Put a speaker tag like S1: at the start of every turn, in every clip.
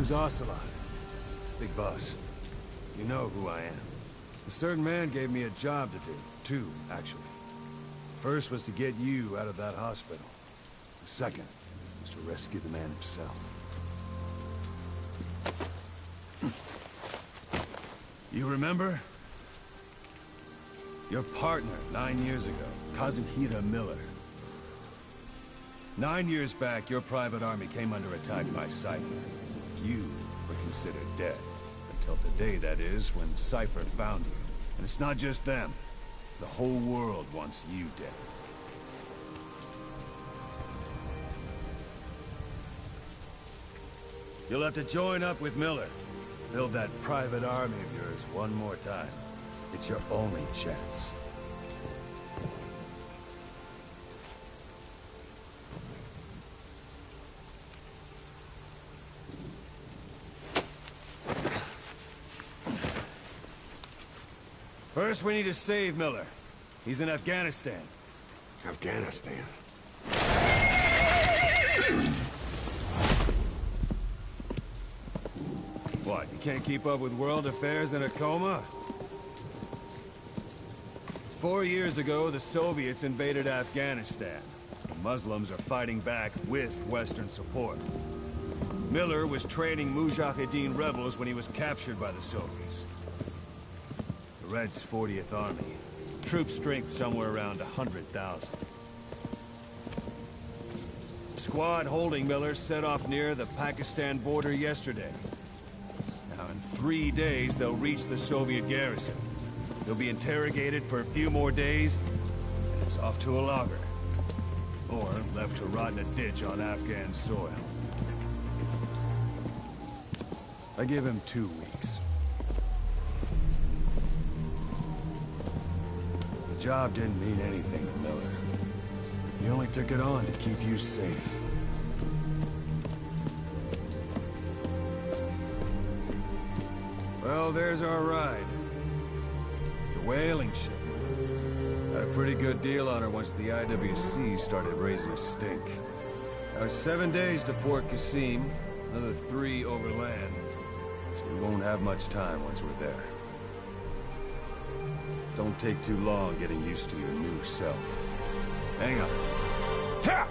S1: name's Ocelot. Big boss. You know who I am. A certain man gave me a job to do. Two, actually. First was to get you out of that hospital. The second was to rescue the man himself. You remember? Your partner 9 years ago, Kazuhira Miller. 9 years back, your private army came under attack by Cypher. You were considered dead. Until today, that is, when Cypher found you. And it's not just them. The whole world wants you dead. You'll have to join up with Miller. Build that private army of yours one more time. It's your only chance. First, we need to save Miller. He's in Afghanistan.
S2: Afghanistan?
S1: What, you can't keep up with world affairs in a coma? 4 years ago, the Soviets invaded Afghanistan. The Muslims are fighting back with Western support. Miller was training Mujahideen rebels when he was captured by the Soviets. The Reds' 40th Army. Troop strength somewhere around 100,000. The squad holding Miller set off near the Pakistan border yesterday. Now, in 3 days, they'll reach the Soviet garrison. They'll be interrogated for a few more days, and it's off to a lager. Or left to rot in a ditch on Afghan soil. I give him 2 weeks. The job didn't mean anything to Miller. He only took it on to keep you safe. Well, there's our ride. It's a whaling ship. Had a pretty good deal on her once the IWC started raising a stink. Now 7 days to Port Qasim, another 3 overland. So we won't have much time once we're there. Don't take too long getting used to your new self. Hang on. Ha!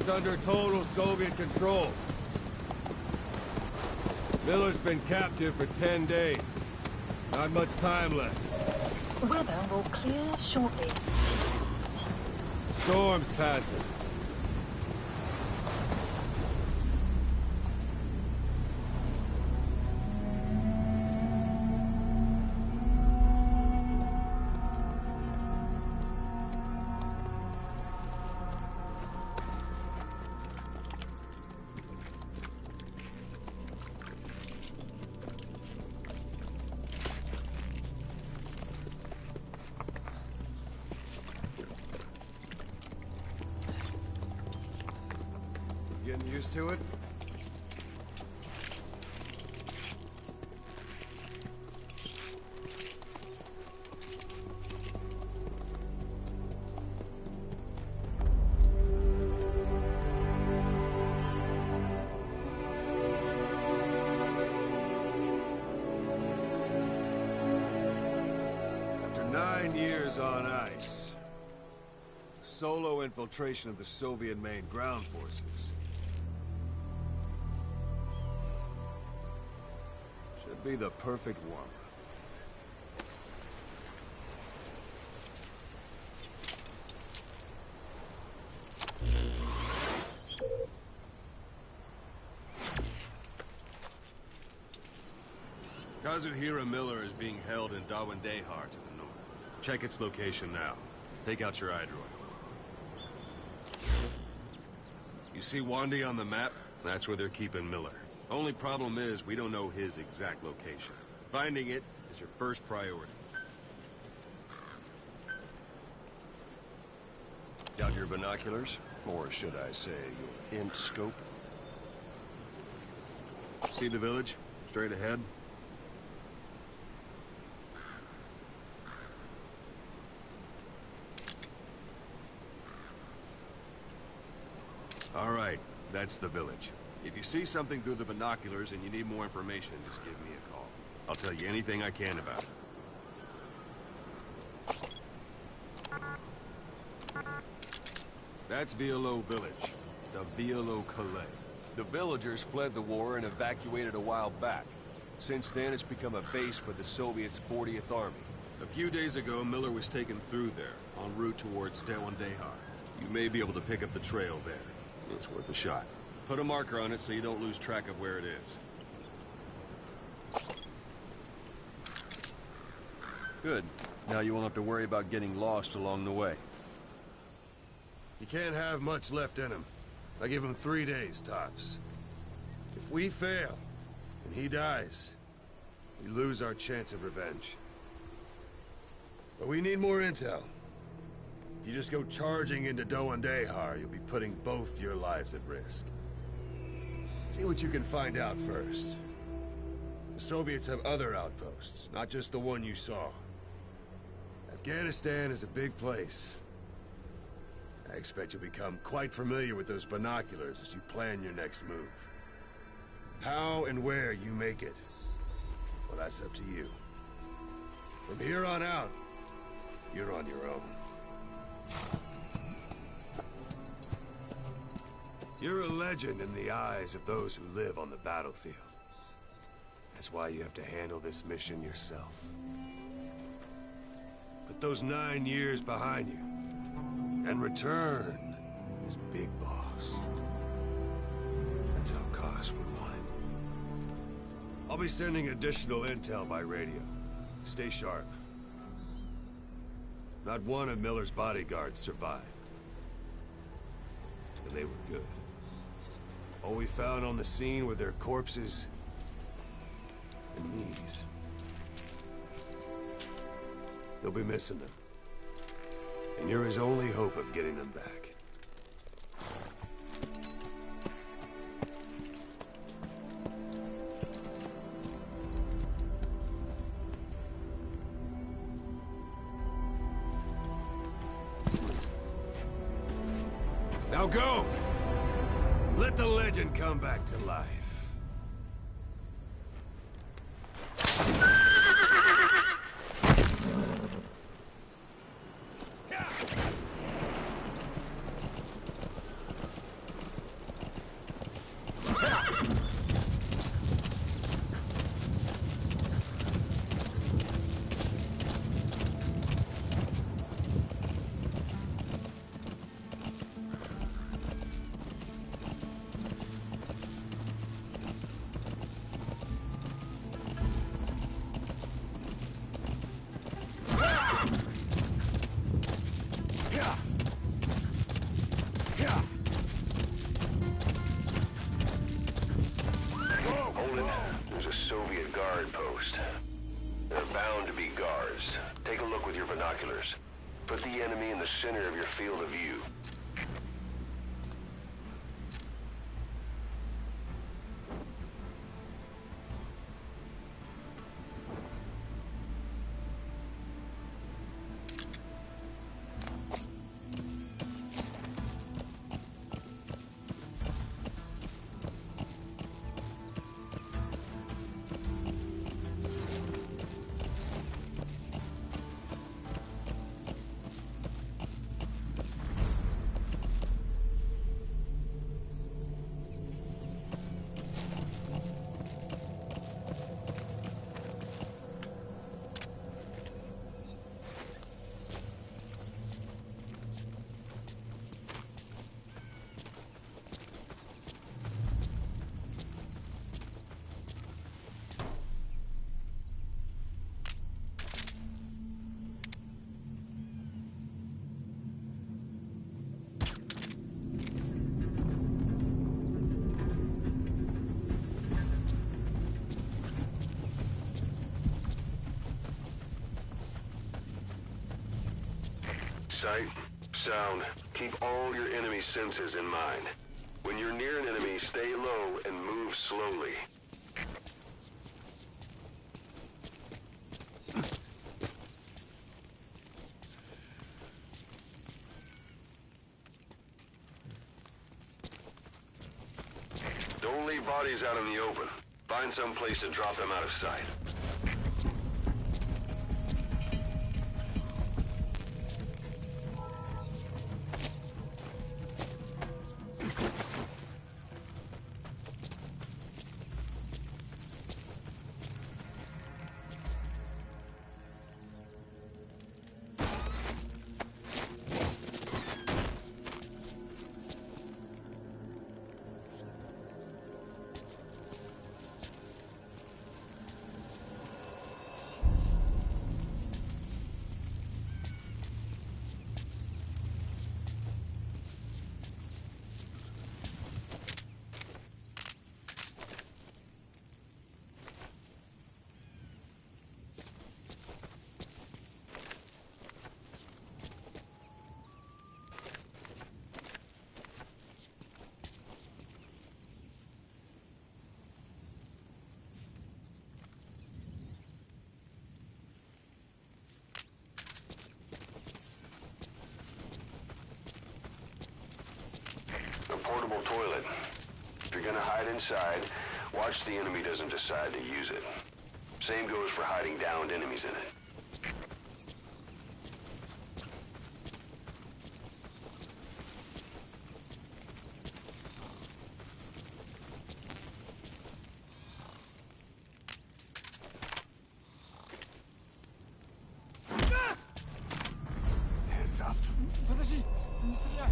S1: is under total Soviet control. Miller's been captive for 10 days. Not much time left.
S3: Weather will clear shortly.
S1: Storm's passing.
S2: Getting used to it?
S1: After 9 years on ice, solo infiltration of the Soviet main ground forces should be the perfect warm-up. Kazuhira Miller is being held in Dawandehar to the north. Check its location now. Take out your iDroid. You see Wandi on the map? That's where they're keeping Miller. Only problem is, we don't know his exact location. Finding it is your first priority. Got your binoculars? Or should I say, your int scope? See the village? Straight ahead? All right, that's the village. If you see something through the binoculars and you need more information, just give me a call. I'll tell you anything I can about it. That's Violo Village, the Violo Calais. The villagers fled the war and evacuated a while back. Since then, it's become a base for the Soviets' 40th Army. A few days ago, Miller was taken through there, en route towards Dawandehar. You may be able to pick up the trail there. It's worth a shot. Put a marker on it so you don't lose track of where it is. Good. Now you won't have to worry about getting lost along the way.
S2: You can't have much left in him. I give him 3 days, tops. If we fail, and he dies, we lose our chance of revenge. But we need more intel. If you just go charging into Dawandehar, you'll be putting both your lives at risk. See what you can find out first. The Soviets have other outposts, not just the one you saw. Afghanistan is a big place. I expect you'll become quite familiar with those binoculars as you plan your next move. How and where you make it, well, that's up to you. From here on out, you're on your own. You're a legend in the eyes of those who live on the battlefield. That's why you have to handle this mission yourself. Put those 9 years behind you, and return as Big Boss. That's how Koss would want it. I'll be sending additional intel by radio. Stay sharp. Not one of Miller's bodyguards survived. And they were good. All we found on the scene were their corpses and knees. They'll be missing them. And you're his only hope of getting them back. Now go! Let the legend come back to life.
S4: Hold it. There's a Soviet guard post. There are bound to be guards. Take a look with your binoculars. Put the enemy in the center of your field of view. Sight, sound, keep all your enemy senses in mind. When you're near an enemy, stay low and move slowly. Don't leave bodies out in the open. Find some place to drop them out of sight. Portable toilet. If you're gonna hide inside, watch the enemy doesn't decide to use it. Same goes for hiding downed enemies in it.
S2: Hands up.
S5: Подожди, не стреляй!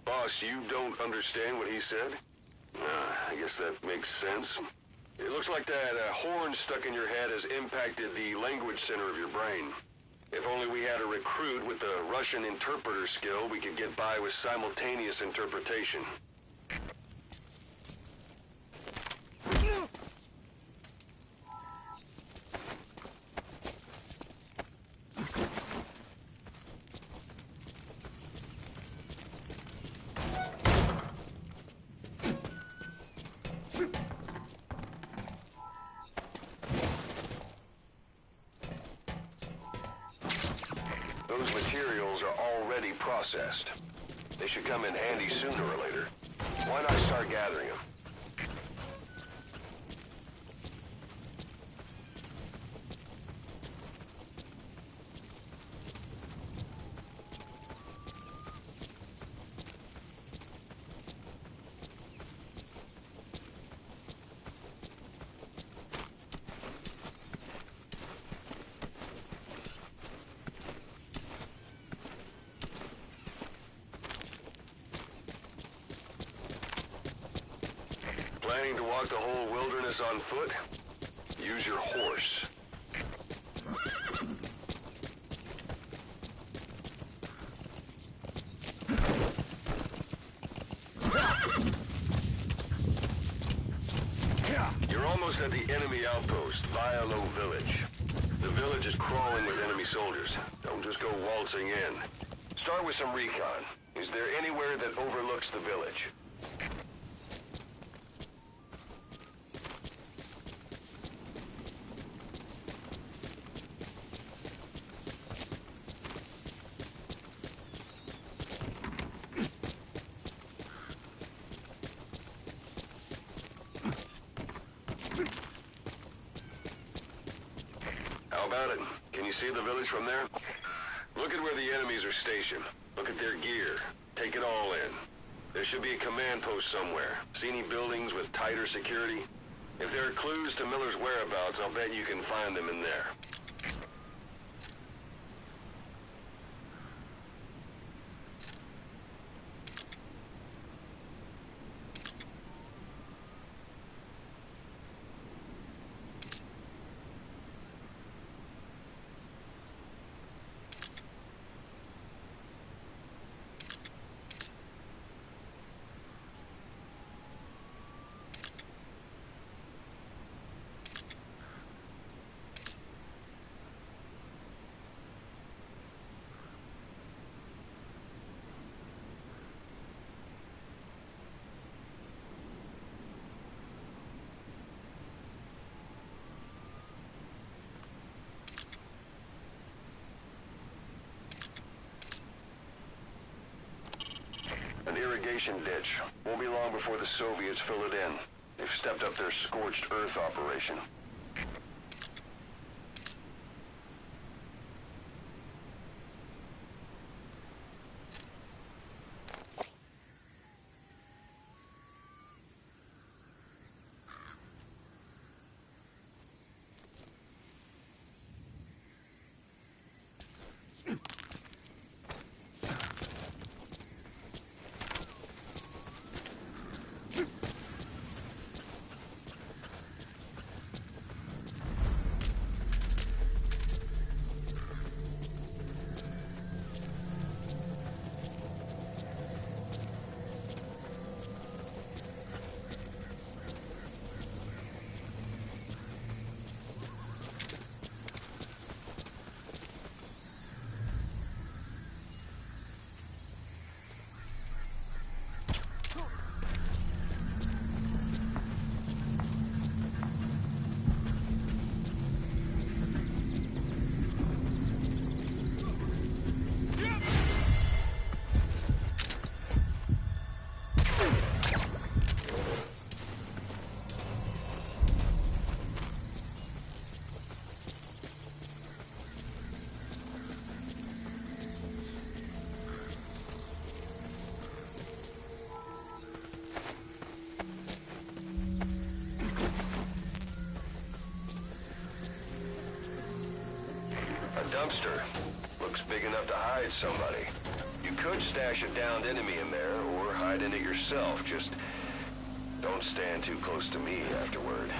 S4: Boss, you don't understand what he said? I guess that makes sense. It looks like that horn stuck in your head has impacted the language center of your brain. If only we had a recruit with the Russian interpreter skill, we could get by with simultaneous interpretation. Those materials are already processed. They should come in handy sooner or later. Why not start gathering them? trained to walk the whole wilderness on foot? Use your horse. You're almost at the enemy outpost, Vialo Village. The village is crawling with enemy soldiers. Don't just go waltzing in. Start with some recon. Is there anywhere that overlooks the village? How about it? Can you see the village from there? Look at where the enemies are stationed. Look at their gear. Take it all in. There should be a command post somewhere. See any buildings with tighter security? If there are clues to Miller's whereabouts, I'll bet you can find them in there. An irrigation ditch. Won't be long before the Soviets fill it in. They've stepped up their scorched earth operation. Dumpster. Looks big enough to hide somebody. You could stash a downed enemy in there, or hide in it yourself. Just don't stand too close to me afterward.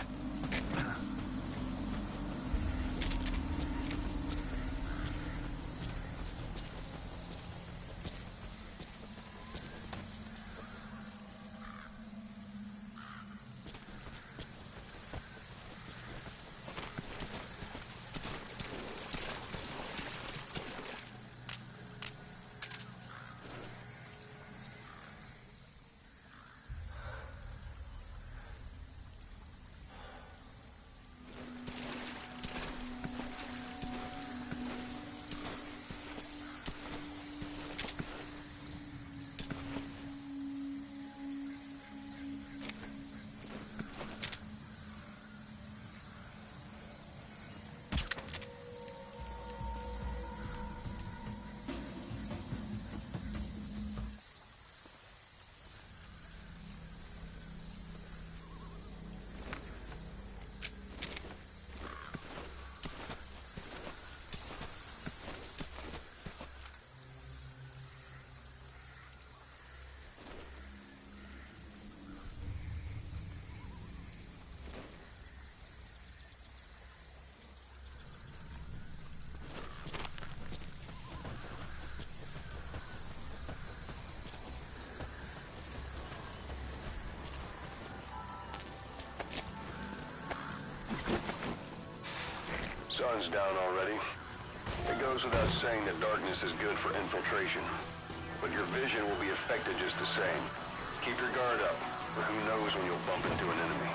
S4: Sun's down already. It goes without saying that darkness is good for infiltration. But your vision will be affected just the same. Keep your guard up, for who knows when you'll bump into an enemy.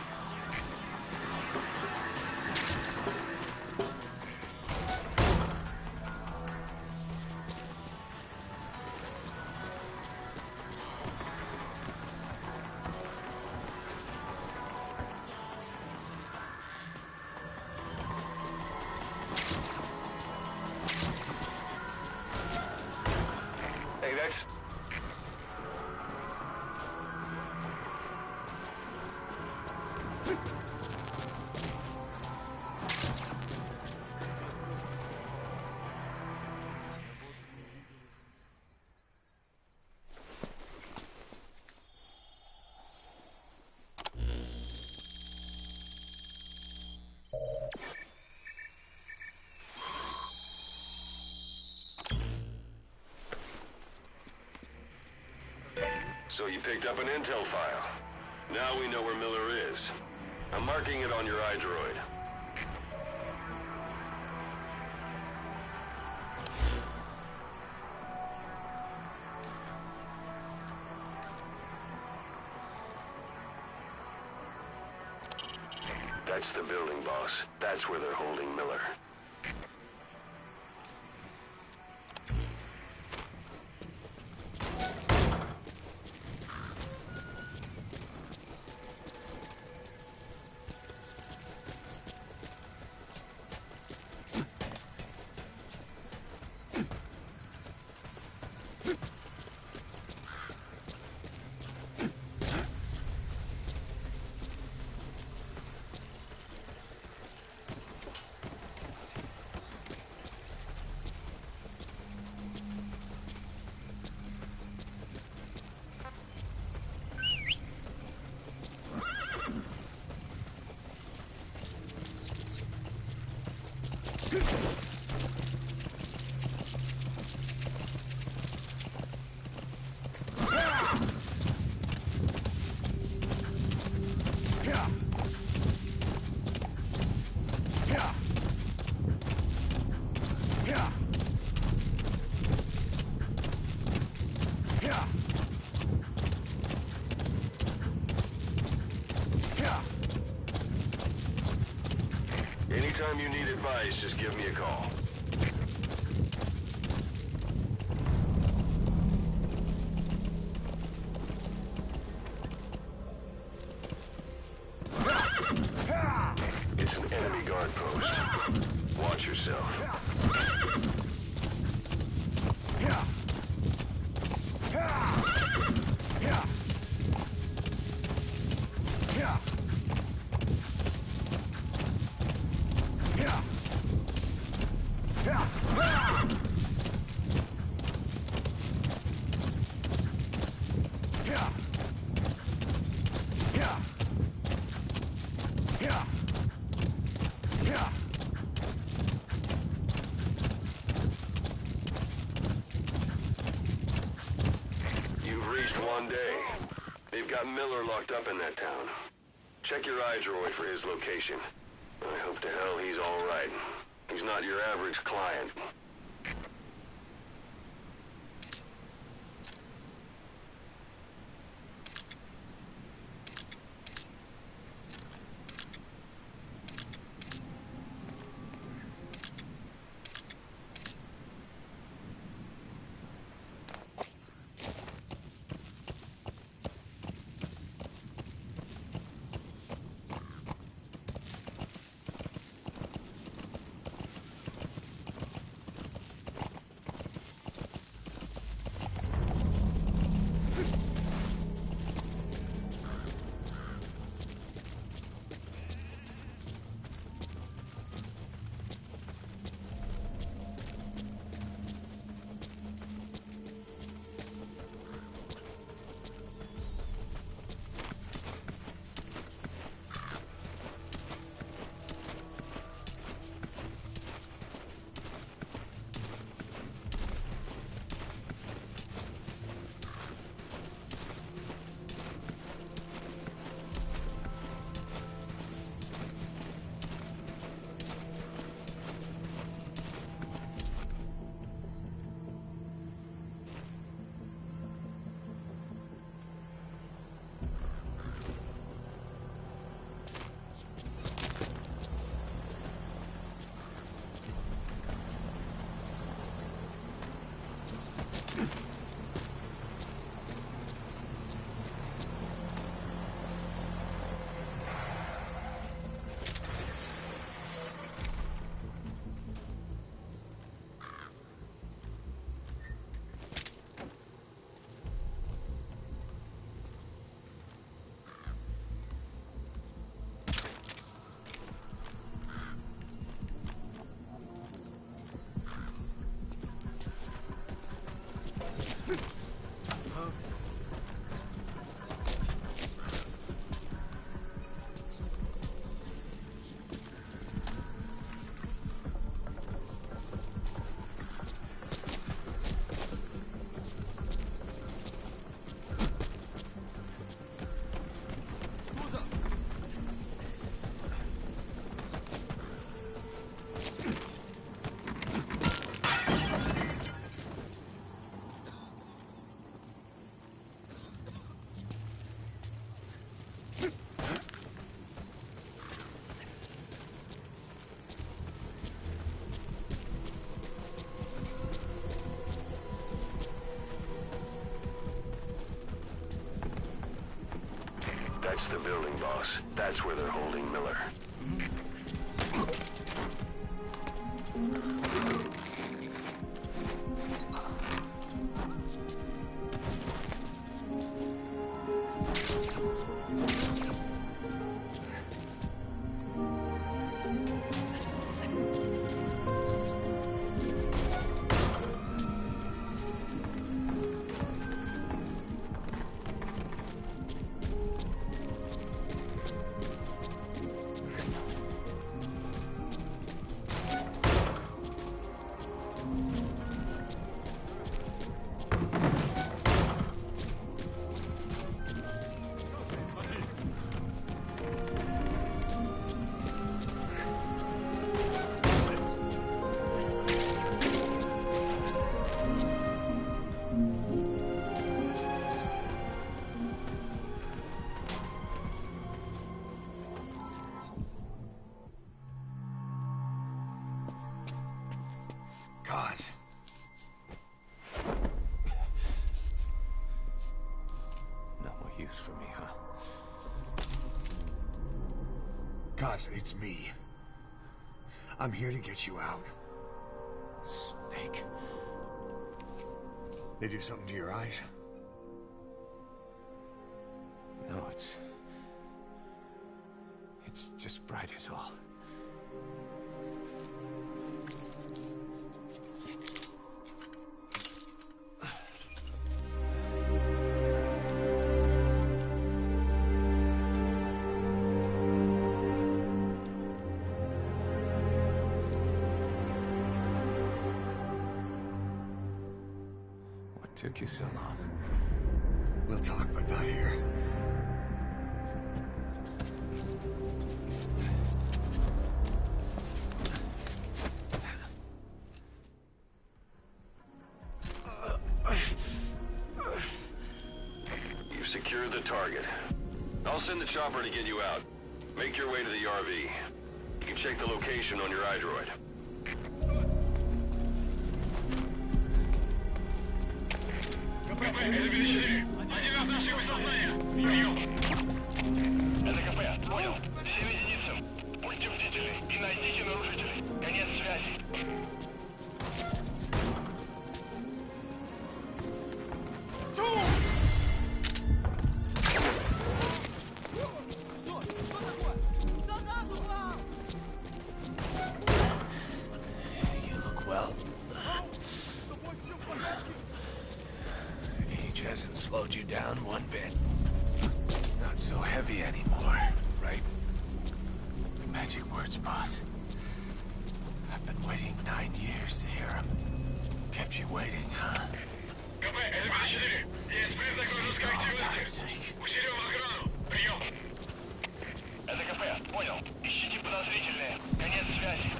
S4: Hey, that's... So you picked up an intel file. Now we know where Miller is. I'm marking it on your iDroid. That's the building, boss. That's where they're holding Miller. Anytime you need advice, just give me a call. It's an enemy guard post. Watch yourself. You've reached one day. They've got Miller locked up in that town. Check your iDroid for his location. I hope to hell he's all right. He's not your average client. That's the building, boss. That's where they're holding Miller.
S6: God. No more use for me, huh?
S7: Kaz, it's me. I'm here to get you out.
S6: Snake.
S7: They do something to your eyes?
S6: No, it's just bright as all. What took you so long?
S7: We'll talk, but not here.
S4: You've secured the target. I'll send the chopper to get you out. Make your way to the RV. You can check the location on your iDroid.
S8: Это КП, понял. Всем единицам. Будьте бдительны и найдите нарушителей. Конец связи.
S6: You look well. Age hasn't slowed you down one bit. Not so heavy anymore, right? Magic words, boss. I've been waiting 9 years to hear them. Kept you waiting, huh?
S8: КП, это 54. ЕСП загрузка активности. Усилим охрану. Прием. Это КП, понял. Ищите подозрительные. Конец связи.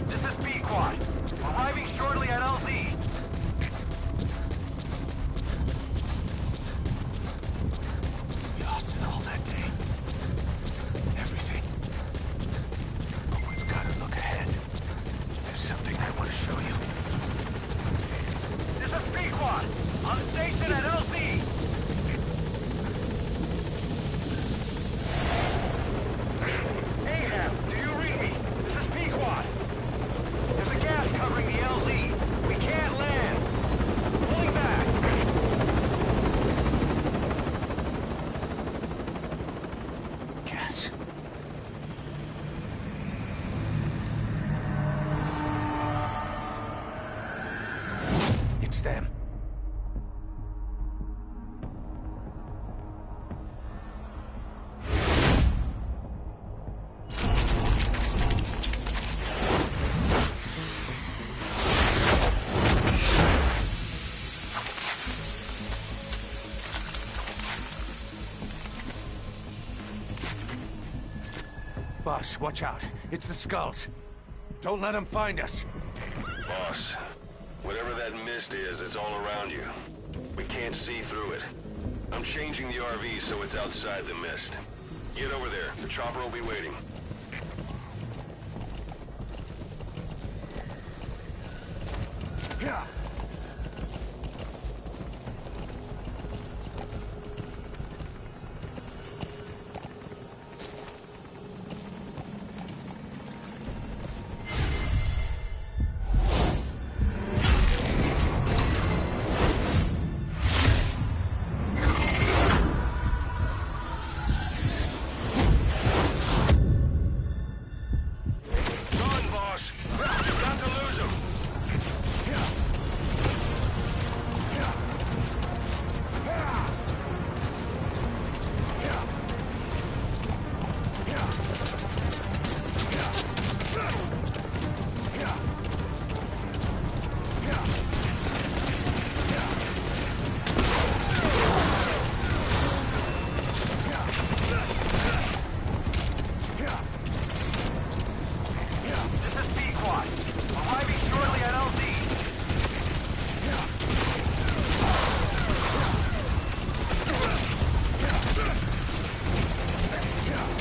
S9: This is B-Quad. Arriving shortly at LZ.
S6: We lost it all that day. Everything. But we've got to look ahead. There's something I want to show you.
S9: This is B-Quad. On station at LZ. Ahab, do you read me? This is B-Quad. There's a gas covering the LZ. We can't land. Pulling back.
S6: Gas. It's them. Boss, watch out. It's the Skulls. Don't let them find us.
S4: Boss, whatever that mist is, it's all around you. We can't see through it. I'm changing the RV so it's outside the mist. Get over there. The chopper will be waiting.
S7: Yeah.
S4: Run, boss! You've got to lose him!
S9: This is Pequod. Arriving shortly at LZ.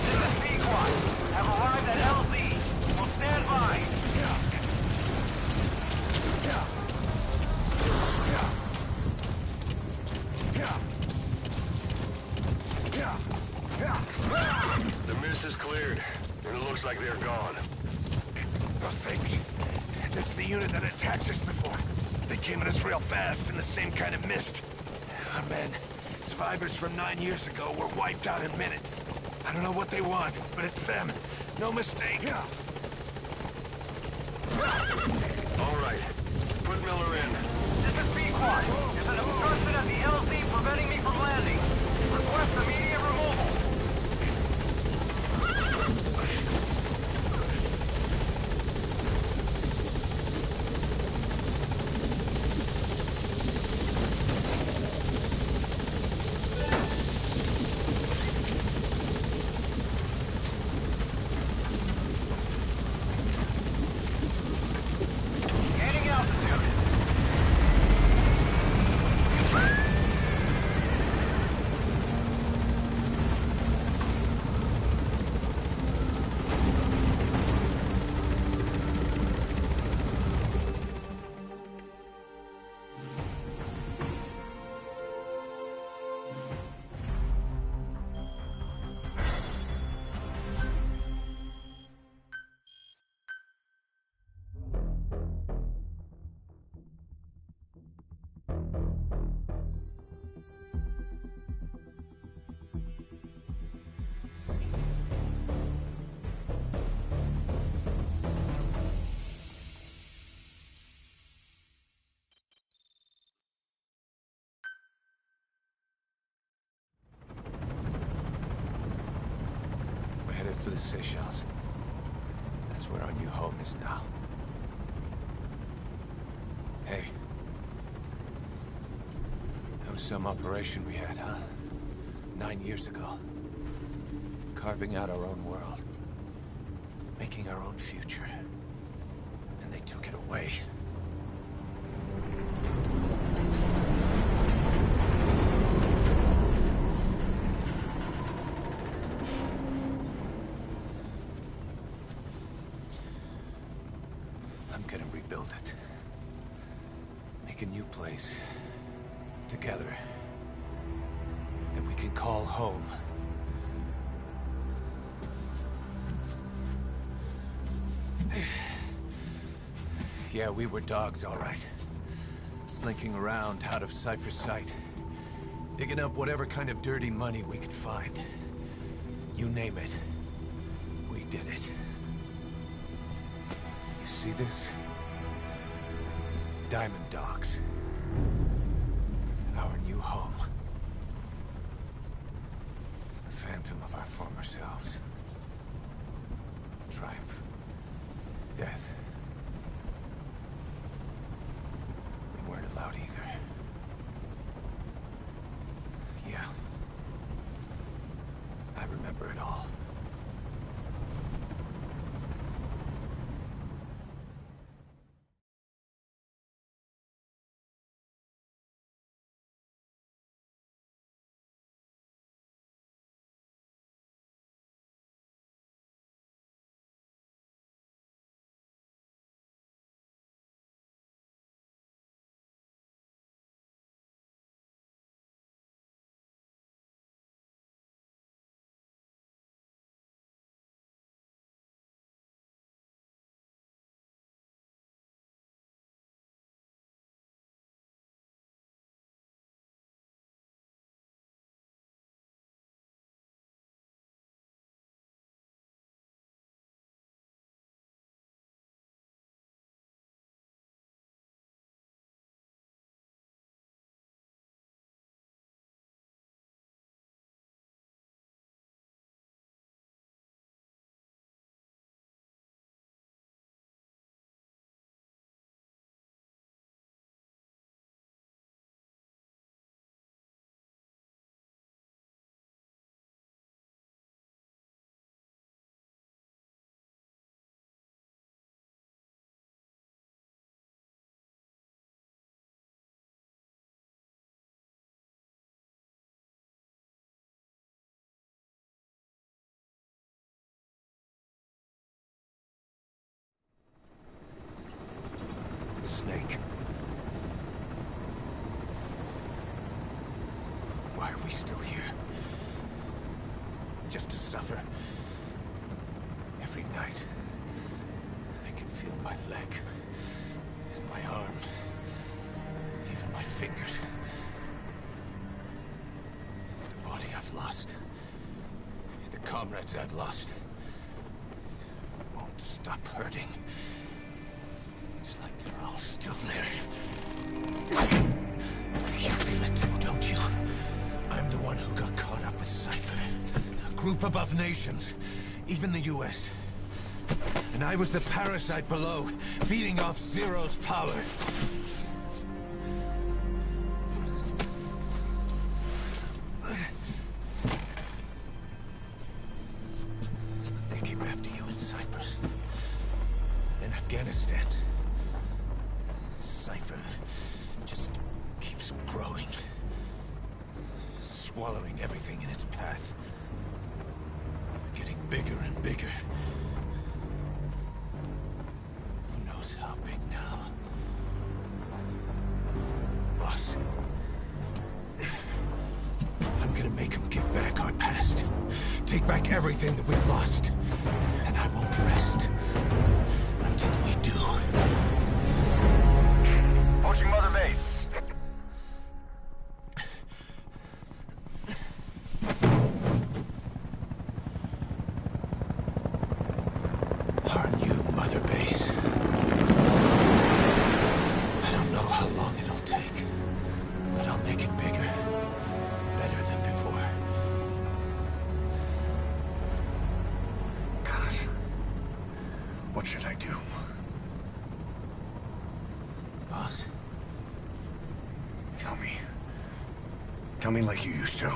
S9: This is Pequod. Have arrived at LZ. Will stand by.
S4: The mist is cleared, and it looks like they're gone.
S6: Those things. That's the unit that attacked us before. They came at us real fast in the same kind of mist. Our men, survivors from 9 years ago, were wiped out in minutes. I don't know what they want, but it's them. No mistake.
S4: All right. Put Miller in.
S9: This is Pequod. There's an obstruction at the LZ preventing me from landing. Request immediate removal. Gaining altitude.
S6: We're headed for the Seychelles. That's where our new home is now. Hey. That was some operation we had, huh? 9 years ago. Carving out our own world. Making our own future. And they took it away. I'm gonna rebuild it. Make a new place. Together. That we can call home. Yeah, we were dogs, all right. Slinking around out of Cypher's sight. Digging up whatever kind of dirty money we could find. You name it. We did it. You see this? Diamond Dogs. Our new home. A phantom of our former selves. Triumph. Death. We weren't allowed either. Yeah. I remember it all. Snake. Why are we still here? Just to suffer? Every night, I can feel my leg, and my arm, even my fingers. The body I've lost, the comrades I've lost, won't stop hurting. It's like they're all still there. You feel it too, don't you? I'm the one who got caught up with Cypher. A group above nations, even the US. And I was the parasite below, feeding off Zero's power. They came after you in Cyprus. Then Afghanistan. Cypher just keeps growing. Swallowing everything in its path. Getting bigger and bigger. Who knows how big now? Boss. I'm gonna make him give back our past. Take back everything that we've lost. And I won't rest until we do.
S9: Approaching Mother Base.
S6: Our new Mother Base. I don't know how long it'll take, but I'll make it bigger. Better than before.
S7: God. What should I do?
S6: Boss?
S7: Tell me. Tell me like you used to.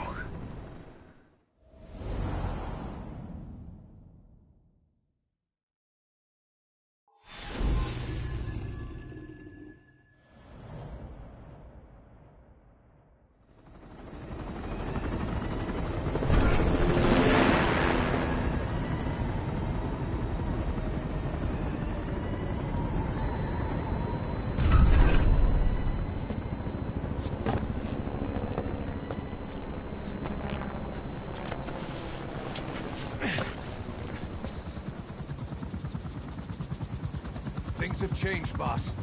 S6: Things have changed, boss.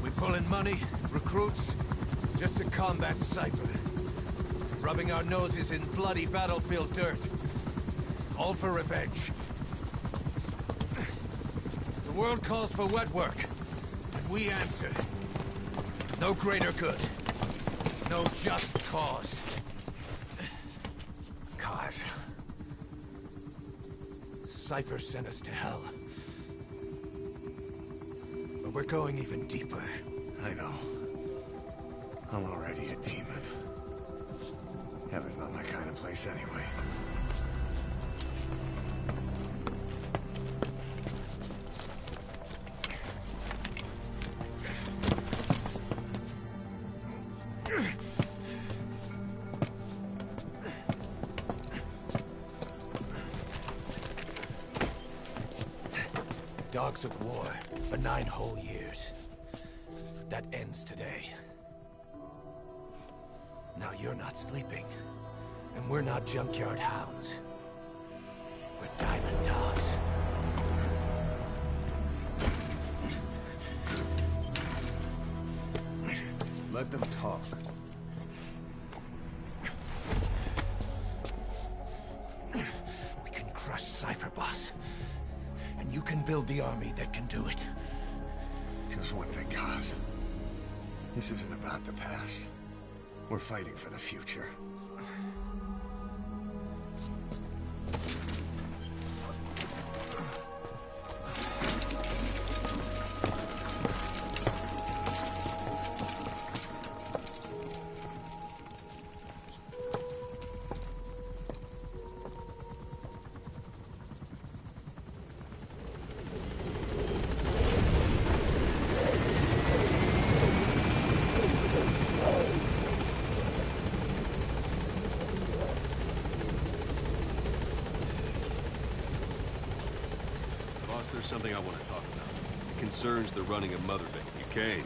S6: We pull in money, recruits, just to combat Cypher. Rubbing our noses in bloody battlefield dirt. All for revenge. The world calls for wet work, and we answer. No greater good. No just cause.
S7: Cause.
S6: Cypher sent us to hell. But we're going even deeper.
S7: I know. I'm already a demon. Heaven's not my kind of place anyway.
S6: Dogs of war for 9 whole years. That ends today. Now you're not sleeping, and we're not junkyard hounds. We're diamond dogs.
S1: Let them talk.
S6: We can crush Cypher, boss. And you can build the army that can do it.
S7: Just one thing, Kaz. This isn't about the past. We're fighting for the future.
S2: There's something I want to talk about. concerns the running of Mother Base. You came.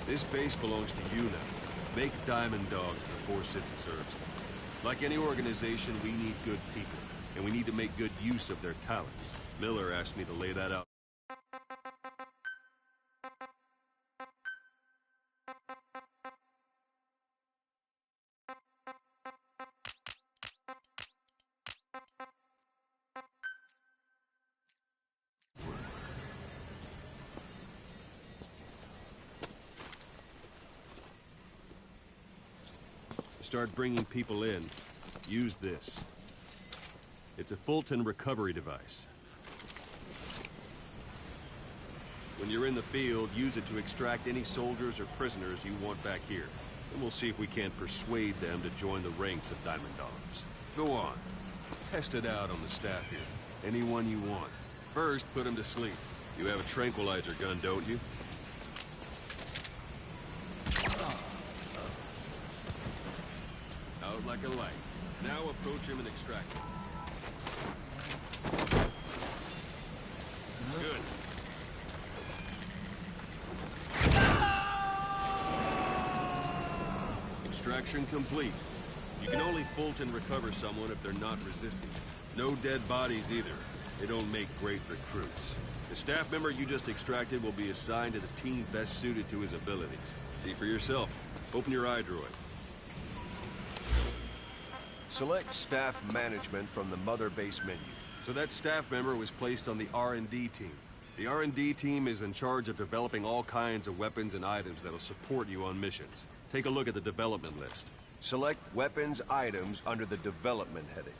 S2: This base belongs to you now. Make Diamond Dogs the force it deserves. Like any organization, we need good people, and we need to make good use of their talents. Miller asked me to lay that out. Start bringing people in. Use this. It's a Fulton recovery device. When you're in the field, use it to extract any soldiers or prisoners you want back here. And we'll see if we can't persuade them to join the ranks of Diamond Dogs. Go on. Test it out on the staff here. Anyone you want. First, put them to sleep. You have a tranquilizer gun, don't you? Out like a light. Now approach him and extract him. Good. Extraction complete. You can only Fulton recover someone if they're not resisting. No dead bodies either. They don't make great recruits. The staff member you just extracted will be assigned to the team best suited to his abilities. See for yourself. Open your iDroid. Select staff management from the Mother Base menu. So that staff member was placed on the R&D team. The R&D team is in charge of developing all kinds of weapons and items that'll support you on missions. Take a look at the development list. Select weapons items under the development heading.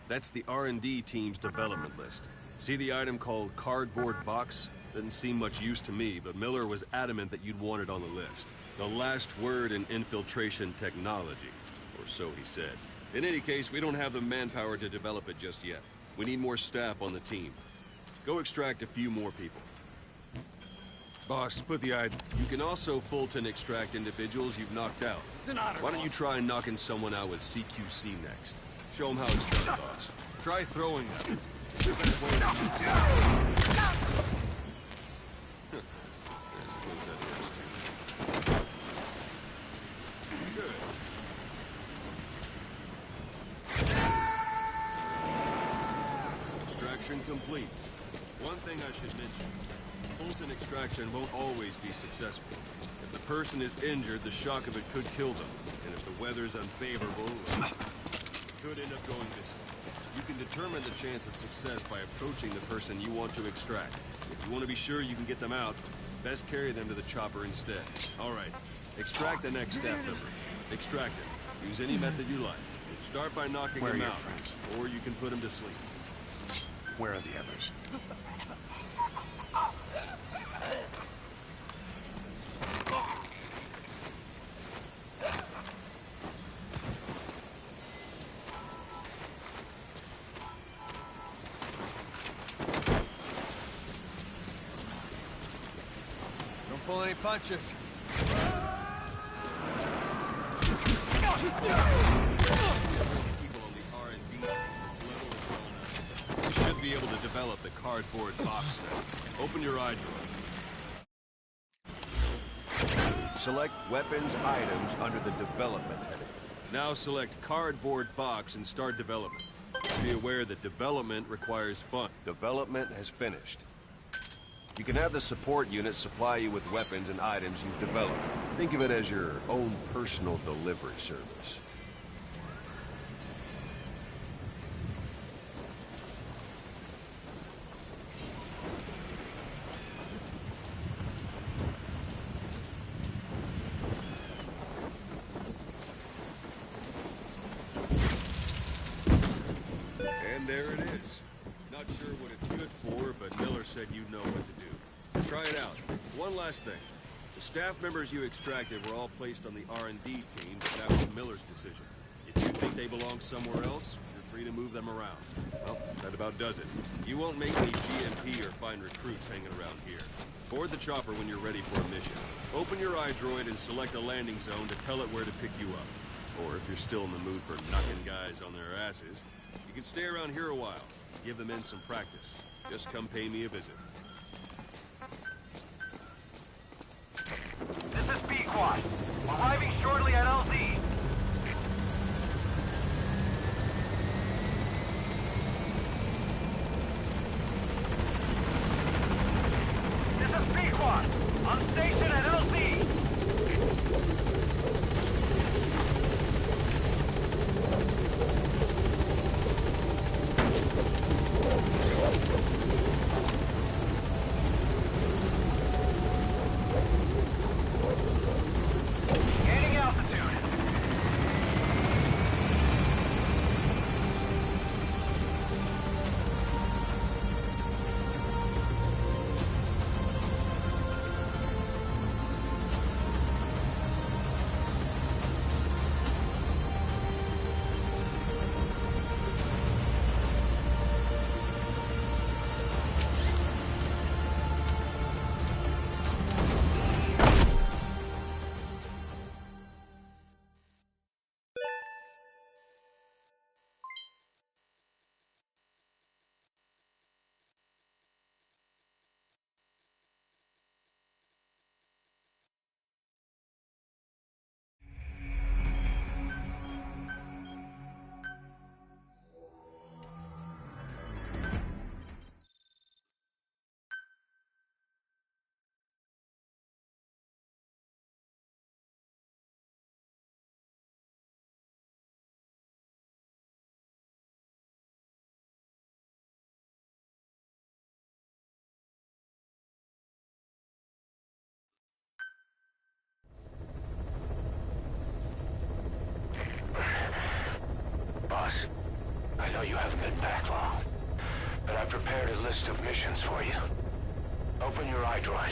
S2: That's the R&D team's development list. See the item called cardboard box? Doesn't seem much use to me, but Miller was adamant that you'd want it on the list. The last word in infiltration technology, or so he said. In any case, we don't have the manpower to develop it just yet. We need more staff on the team. Go extract a few more people. Boss, put the item. You can also Fulton extract individuals you've knocked out.
S5: It's an honor.
S2: Why don't you try knocking someone out with CQC next? Show them how it's done, boss. Try throwing them. It's the best way to I suppose that works too. Good. Extraction complete. One thing I should mention. Fulton extraction won't always be successful. If the person is injured, the shock of it could kill them. And if the weather's unfavorable, could end up going missing. You can determine the chance of success by approaching the person you want to extract. If you want to be sure you can get them out, best carry them to the chopper instead. All right, extract the next staff member. Extract it. Use any method you like. Start by knocking them out, or you can put them to sleep.
S7: Where are the others?
S2: Pull any punches. You should be able to develop the cardboard box now. Open your iDroid. Select weapons items under the development heading. Now select cardboard box and start development. Be aware that development requires funds. Development has finished. You can have the support unit supply you with weapons and items you've developed. Think of it as your own personal delivery service. And there it is. Not sure what it's good for, but Miller said you know what to do. Try it out. One last thing. The staff members you extracted were all placed on the R&D team, but that was Miller's decision. If you think they belong somewhere else, you're free to move them around. Well, that's
S10: That about does it. You won't make any GMP or find recruits hanging around here. Board the chopper when you're ready for a mission. Open your iDroid and select a landing zone to tell it where to pick you up. Or if you're still in the mood for knocking guys on their asses, you can stay around here a while. Give the men some practice. Just come pay me a visit.
S9: This is Pequod. Arriving shortly at LZ. This is Pequod. On station at LZ. Gaining altitude. Boss, I know you haven't been back long, but I prepared a list of missions for you. Open your iDroid.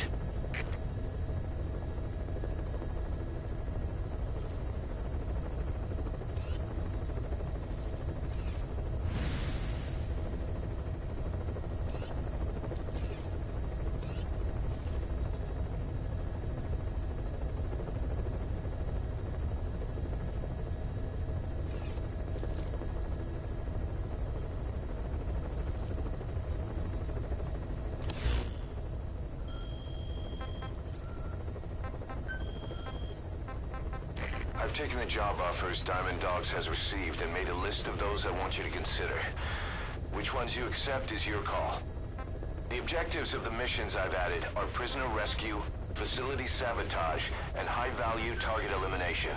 S9: I've taken the job offers Diamond Dogs has received and made a list of those I want you to consider. Which ones you accept is your call. The objectives of the missions I've added are prisoner rescue, facility sabotage, and high-value target elimination.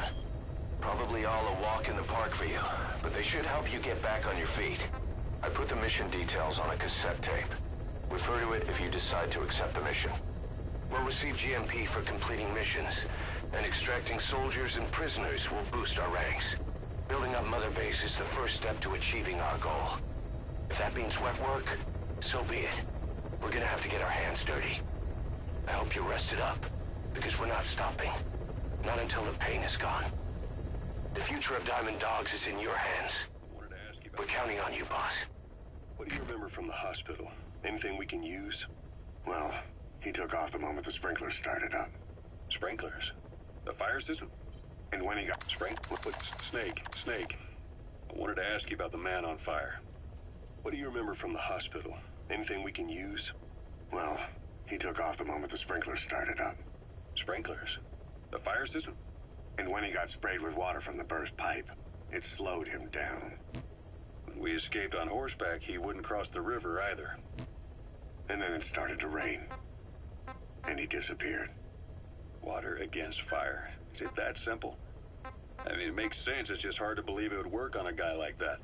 S9: Probably all a walk in the park for you, but they should help you get back on your feet. I put the mission details on a cassette tape. Refer to it if you decide to accept the mission. We'll receive GMP for completing missions, and extracting soldiers and prisoners will boost our ranks. Building up Mother Base is the first step to achieving our goal. If that means wet work, so be it. We're gonna have to get our hands dirty. I hope you're rested up, because we're not stopping. Not until the pain is gone. The future of Diamond Dogs is in your hands. We're counting on you, boss.
S11: What do you remember from the hospital? Anything we can use? Well, he took off the moment the sprinklers started up.
S10: Sprinklers? The fire system?
S11: And when he got Snake. I wanted to ask you about the man on fire. What do you remember from the hospital? Anything we can use? Well, he took off the moment the sprinklers started up.
S10: Sprinklers? The fire system?
S11: And when he got sprayed with water from the burst pipe, it slowed him down.
S10: When we escaped on horseback, he wouldn't cross the river either.
S11: And then it started to rain. And he disappeared.
S10: Water against fire. Is it that simple? I mean, it makes sense. It's just hard to believe it would work on a guy like that.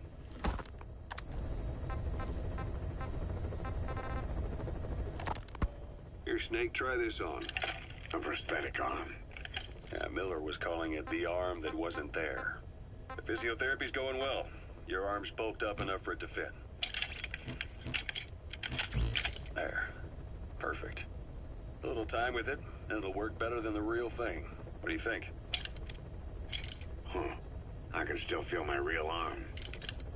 S11: Here, Snake, try this on. A prosthetic arm.
S10: Yeah, Miller was calling it the arm that wasn't there. The physiotherapy's going well. Your arm's bulked up enough for it to fit. There. Perfect. A little time with it, and it'll work better than the real thing. What do you think?
S11: I can still feel my real arm.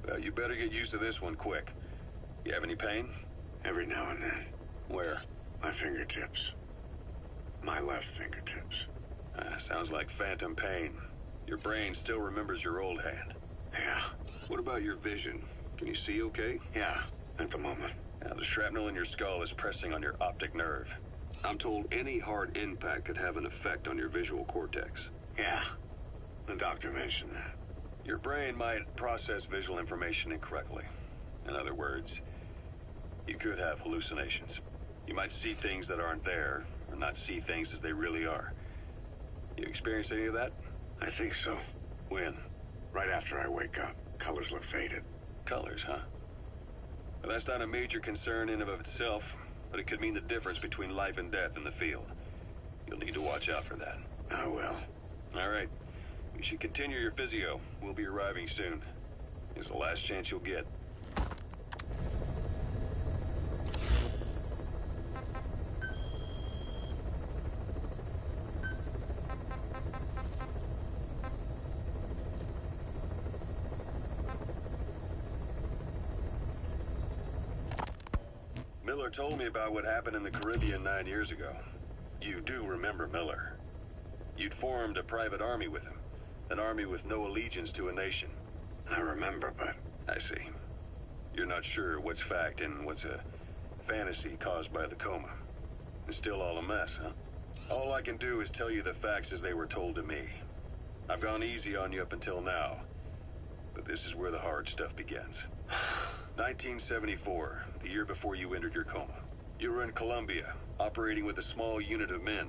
S10: Well, you better get used to this one quick.
S11: You have any pain?
S12: Every now and then.
S11: Where?
S12: My fingertips. My left fingertips.
S11: Sounds like phantom pain. Your brain still remembers your old hand.
S12: Yeah.
S11: What about your vision? Can you see okay?
S12: Yeah, at the moment.
S11: Now, the shrapnel in your skull is pressing on your optic nerve. I'm told any hard impact could have an effect on your visual cortex.
S12: Yeah, the doctor mentioned that.
S11: Your brain might process visual information incorrectly. In other words, you could have hallucinations. You might see things that aren't there, or not see things as they really are. You experience any of that?
S12: I think so.
S11: When?
S12: Right after I wake up. Colors look faded.
S11: Colors, huh? Well, that's not a major concern in and of itself, but it could mean the difference between life and death in the field. You'll need to watch out for that.
S12: I will.
S11: All right. You should continue your physio. We'll be arriving soon. It's the last chance you'll get. Miller told me about what happened in the Caribbean 9 years ago. You do remember Miller. You'd formed a private army with him. An army with no allegiance to a nation.
S12: I remember, but...
S11: I see. You're not sure what's fact and what's a fantasy caused by the coma. It's still all a mess, huh? All I can do is tell you the facts as they were told to me. I've gone easy on you up until now, but this is where the hard stuff begins. 1974, the year before you entered your coma. You were in Colombia, operating with a small unit of men,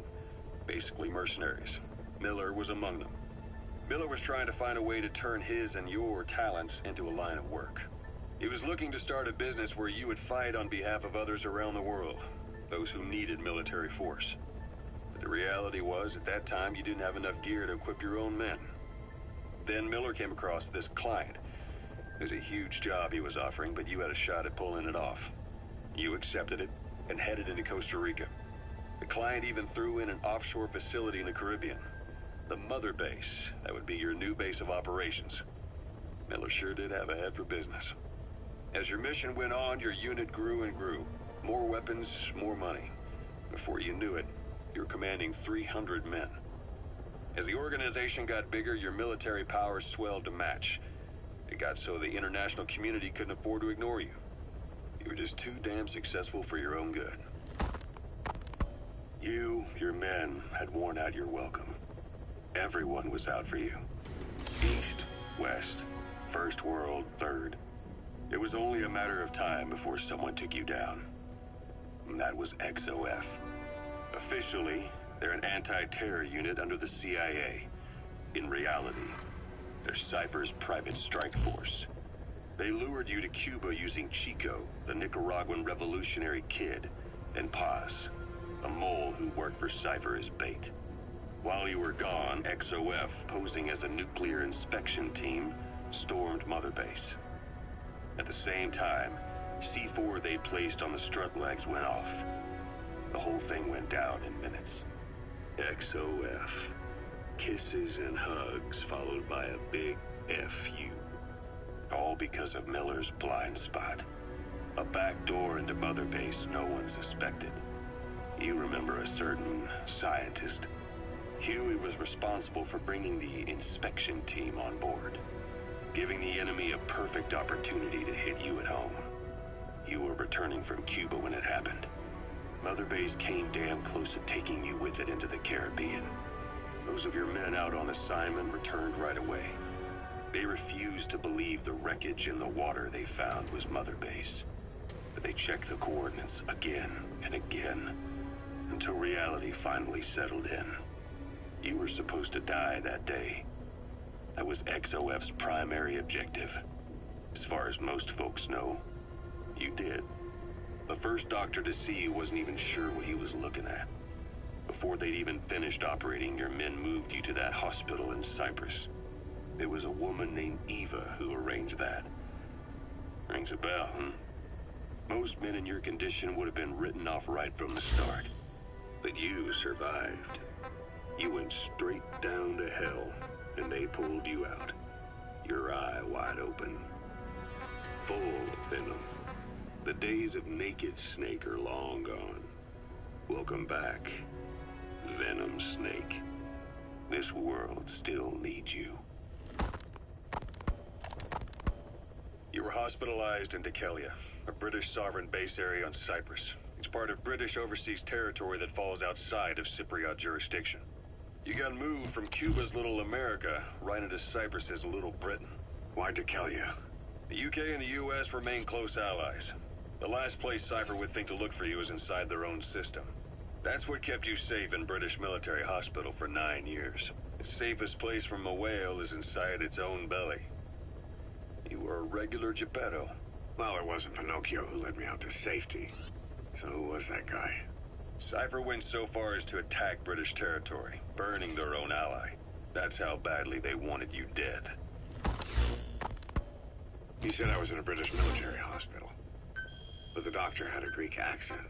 S11: basically mercenaries. Miller was among them. Miller was trying to find a way to turn his and your talents into a line of work. He was looking to start a business where you would fight on behalf of others around the world, those who needed military force. But the reality was, at that time, you didn't have enough gear to equip your own men. Then Miller came across this client. It was a huge job he was offering, but you had a shot at pulling it off. You accepted it and headed into Costa Rica. The client even threw in an offshore facility in the Caribbean. The Mother Base, that would be your new base of operations. Miller sure did have a head for business. As your mission went on, your unit grew and grew. More weapons, more money. Before you knew it, you were commanding 300 men. As the organization got bigger, your military powers swelled to match. It got so the international community couldn't afford to ignore you. You were just too damn successful for your own good. You, your men, had worn out your welcome. Everyone was out for you. East, West, First World, Third. It was only a matter of time before someone took you down. And that was XOF. Officially, they're an anti-terror unit under the CIA. In reality, they're Cypher's private strike force. They lured you to Cuba using Chico, the Nicaraguan revolutionary kid, and Paz, a mole who worked for Cypher as bait. While you were gone, XOF, posing as a nuclear inspection team, stormed Mother Base. At the same time, C4 they placed on the strut legs went off. The whole thing went down in minutes. XOF. Kisses and hugs, followed by a big F.U. All because of Miller's blind spot. A back door into Mother Base no one suspected. You remember a certain scientist. Huey was responsible for bringing the inspection team on board, giving the enemy a perfect opportunity to hit you at home. You were returning from Cuba when it happened. Mother Base came damn close to taking you with it into the Caribbean. Those of your men out on assignment returned right away. They refused to believe the wreckage in the water they found was Mother Base. But they checked the coordinates again and again, until reality finally settled in. You were supposed to die that day. That was XOF's primary objective. As far as most folks know, you did. The first doctor to see you wasn't even sure what he was looking at. Before they'd even finished operating, your men moved you to that hospital in Cyprus. It was a woman named Eva who arranged that. Rings a bell, huh? Most men in your condition would have been written off right from the start. But you survived. You went straight down to hell, and they pulled you out. Your eye wide open. Full of venom. The days of Naked Snake are long gone. Welcome back, Venom Snake. This world still needs you. You were hospitalized in Dekelia, a British sovereign base area on Cyprus. It's part of British overseas territory that falls outside of Cypriot jurisdiction. You got moved from Cuba's Little America right into Cyprus's Little Britain.
S12: Why Dekelia?
S11: The UK and the US remain close allies. The last place Cypher would think to look for you is inside their own system. That's what kept you safe in British military hospital for 9 years. The safest place from a whale is inside its own belly. You were a regular Geppetto.
S12: Well, it wasn't Pinocchio who led me out to safety. So who was that guy?
S11: Cypher went so far as to attack British territory, burning their own ally. That's how badly they wanted you dead.
S12: He said I was in a British military hospital. But the doctor had a Greek accent.